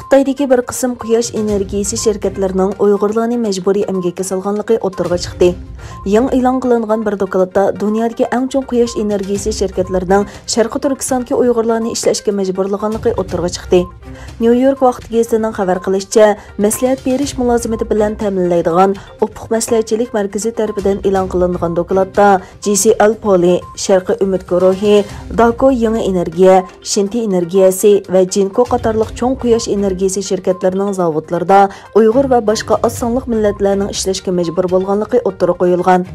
Xitoydagi bir qism quyosh energiyasi şirketlərinin Uyg'urlarni majburiy emgakka salganligi o'ttirg'a chiqdi. Yangi e'lon qilingan bir dokladda dunyodagi eng chong quyosh energiyasi şirketlerining Sharqi Turkistondagi Uyg'urlarni ishlashga majburlaganligi o'ttirg'a chiqdi. New York vaqti gazetining xabar qilishicha, maslahat berish mulozimati bilan ta'minlaydigan Ufuq maslahatchilik markazi tomonidan e'lon qilingan dokladda GCL Poly, Sharqi Umid guruhi, Dako yangi energiya, Shinti energiyasi va Jinko qatorliq chong quyosh energiyasi şirketlerining zavodlarida Uyg'ur va boshqa oz sonliq millatlarning ishlashga majbur bo'lganligi o'ttirga qo'yilgan.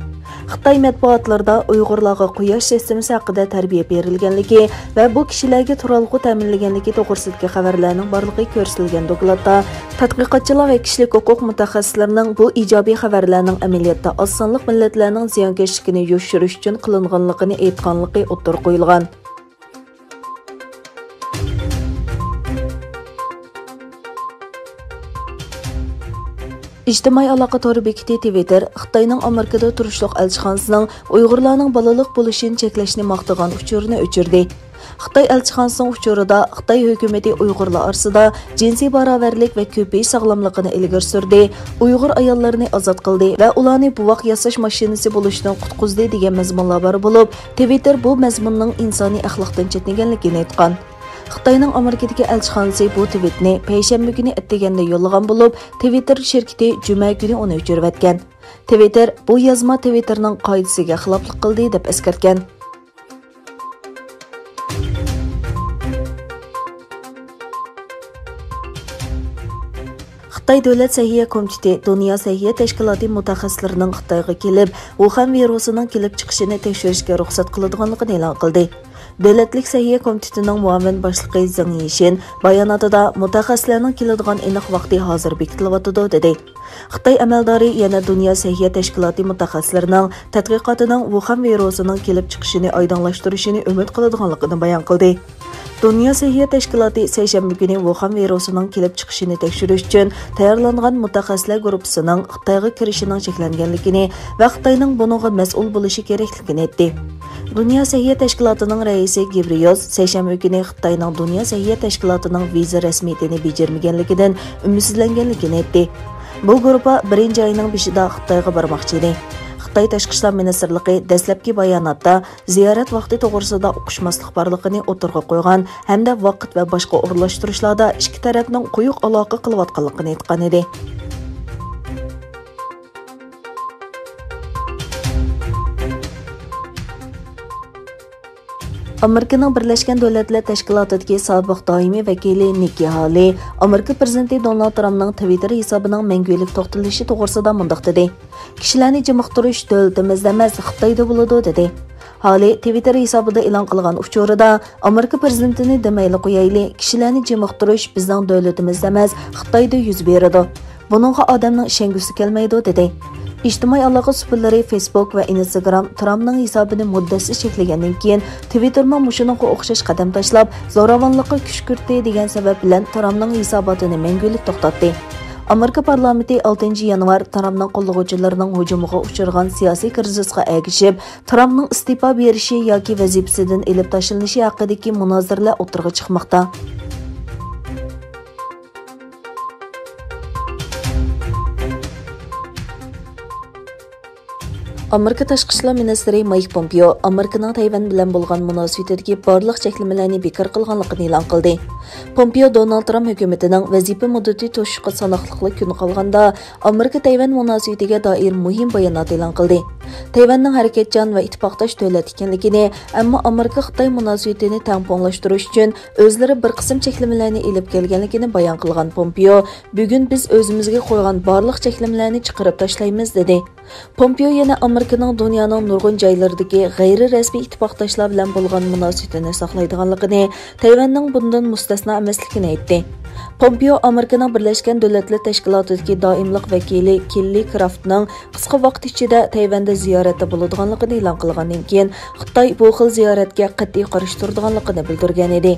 Xitoy matbuotlarida Uyg'urlarga quyosh sistemasi haqida tarbiya berilganligi va bu kishilarga turalg'u ta'minlanganligi to'g'risidagi xabarlarning borligi ko'rsatilgan dokladda tadqiqotchilar va kishilik huquq mutaxassislarining bu ijobiy xabarlarning amaliyotda oz sonliq millatlarning ziyonkashligini yoshirish uchun qilinganligini aytganligi o'ttirga qo'yilgan. İjtimoiy aloqa to'ri bekiti Twitter Xitoyning Amerikada turishliq elchixonasining Uyg'urlarning balaliq bo'lishini cheklashni maqtagan uchurini o'chirdi. Xitoy elchixonasining uchurida Xitoy hukumatı Uyg'urlar orasida jinsiy barobarlik va ko'payish sog'lomligini ilgari surdi, Uyg'ur ayollarini ozod qildi va ularni buvoq yasash mashinasi bo'lishdan qutqizdi degan mazmunlar bor bo'lib, Twitter bu mazmunning insoniy axloqdan chetlaganligini aytgan. Xitoyning Amerikadagi elchixonasi bu tweetni payshanba kuni atdeganda yo'llagan bo'lib, Twitter shirkati juma kuni uni o'chirib o'tgan. Twitter bu yozma Twitterning qoidasiga xiloflik qildi deb eskartgan. Xitoy Davlat Sahiya Komiteti Dunyo Sahiya Tashkiloti mutaxassislarining Xitoyga kelib, Wuhan virusining kelib chiqishini tekshirishga ruxsat qiladiganligini e'lon qildi. Davlatlik Sahiya Komitetining muavin boshlig'i Zeng Yishin bayonotida mutaxassislarning keladigan aniq vaqti hozir bekitilyotidi dedi. Xitoy amaldori yana Dunyo Sahiya Tashkiloti mutaxassislarining tadqiqotining Wuhan virusining kelib chiqishini oydinlashtirishini umid qiladiganligini bayon qildi. Dunyo Sahiya Tashkiloti seshanba kuni Wuhan virusining kelib chiqishini tekshirish uchun tayyorlangan mutaxassislar guruhining Xitoyga kirishining cheklanganligini va Xitoyning buningga mas'ul bo'lishi kerakligini aytdi. Dunyo Sahiya Tashkilotining raisi Gibrios seshanba kuni Xitoyning Dunyo Sahiya Tashkilotining viza rasmiyatini bajarmaganligidan umidsizlanganligini aytdi. Bu guruh birinchi oyning 5-ida Xitoyga bormoqchi edi. Xitoy Tashqi ishlar ministrligi dastlabki bayonotda ziyorat vaqti to'g'risida o'qishmaslik borligini o'tirg'a qo'ygan hamda vaqt va boshqa o'rinlashtirishlarda ikki tarafning quyuq aloqa qilayotganligini aytgan edi. Amerikaning Birlashgan Davlatlar Tashkilotidagi sobiq doimiy vakili Nikki Haley Amerika prezidenti Donald Trumpning Twitter hisobining mangulik to'xtatilishi to'g'risida mundaq dedi. Kishilarni jimiqtirish davlatimizda emas, Xitoyda bo'ladi dedi. Haley Twitter hisobida e'lon qilgan uchurida Amerika prezidentini demayli qo'yayli, kishilarni jimiqtirish bizning davlatimizda emas, Xitoyda yuz beradi. Buningga odamning ishongisi kelmaydi dedi. İjtimoiy aloqa supurlari Facebook va Instagram Trumpning hisobini muddatsiz cheklagandan keyin Twitterma mushuningga o'xshash qadam tashlab, zo'ravonlikqa kuch kiritdi degan sabab bilan Trumpning hisobotini mangulik to'xtatdi. Amerika parlamenti 6 yanvar Trumpning qo'llovchilarining hujumiga uchragan siyosiy krizisga ergishib, Trumpning iste'fo berishi yoki vazifasidan elib tashlanishi haqidagi munozaralar o'tirg'a chiqmoqda. Amerika Tashqi ishlar ministri Mike Pompeo Amerikaning Tayvan bilan bo'lgan munosabatidagi barliq cheklamalarni bekor qilganligini e'lon qildi. Pompeo Donald Trump hukumatining vazifa muddati to'shqi sanoqliqli kun qolganda Amerika Tayvan munosabatiga doir muhim bayonot e'lon qildi. Tayvanning harakatchan va ittifoqdosh davlat ekanligini, ammo Amerika Xitoy munosabatini tangponglashtirish uchun o'zlari bir qism cheklamalarni elib kelganligini bayon qilgan Pompeo, bugun biz o'zimizga qo'ygan barliq cheklamalarni chiqarib tashlaymiz dedi. Pompeo yana Amerikaning dunyoning nurg'un joylaridagi g'ayri rasmiy ittifoqdoshlar bilan bo'lgan munosabatini saqlaydiganligini, Tayvanning bundan mustasno emasligini aytdi. Pompeo Amerikaning Birlashgan Davlatlar Tashkilotidagi doimliq vakili Kelly Craftning qisqa vaqt ichida Tayvanda ziyoratda bo'ladiganligini e'lon qilgandan keyin Xitoy bu xil ziyoratga qat'iy qarshi turadiganligini bildirgan edi.